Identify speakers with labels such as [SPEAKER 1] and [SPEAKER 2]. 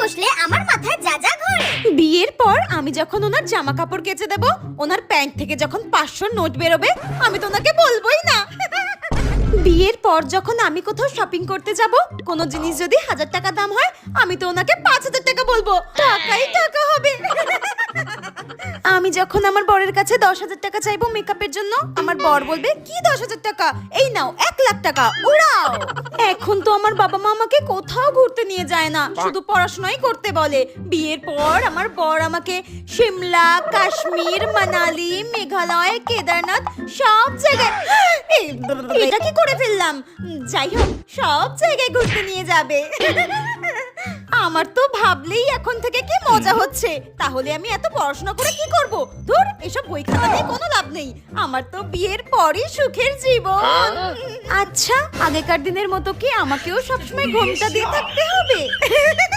[SPEAKER 1] বসলে আমার মাথায় যা যা ঘোরে।
[SPEAKER 2] বিয়ের পর আমি যখন ওনার জামা কাপড় কেচে দেব, ওনার প্যান্ট থেকে যখন 500 নোট বেরোবে, আমি তো ওনাকে বলবোই না। বিয়ের পর যখন আমি কোথাও শপিং করতে যাব, কোনো জিনিস যদি 1000 টাকা দাম হয়, আমি তো ওনাকে 5000 টাকা বলবো। টাকাই টাকা হবে। আমি যখন আমার বরের কাছে 10,000 টাকা চাইবো মেকআপের জন্য, আমার বর বলবে কি 10,000 টাকা, এই নাও 1,00,000 টাকা উড়াও। এখন তো আমার বাবা মা আমাকে কোথাও ঘুরতে নিয়ে যায় না, শুধু পড়াশোনাই করতে বলে। বিয়ের পর আমার বর আমাকে সিমলা, কাশ্মীর, মানালি, মেঘালয়, কেদারনাথ সব জায়গায়, এটা কি করে ফেললাম, যাই হোক সব জায়গায় ঘুরতে নিয়ে যাবে। আমার তো ভাবলেই এখন থেকে কি মজা হচ্ছে। তাহলে আমি এত পড়াশোনা করে কি করব? ধুর, এসব বই খাতা নিয়ে কোনো লাভ নেই। আমার তো বিয়ের পরই সুখের জীবন। আচ্ছা, আগেকার দিনের মতো কি আমাকেও সবসময় ঘোমটা দিয়ে থাকতে হবে?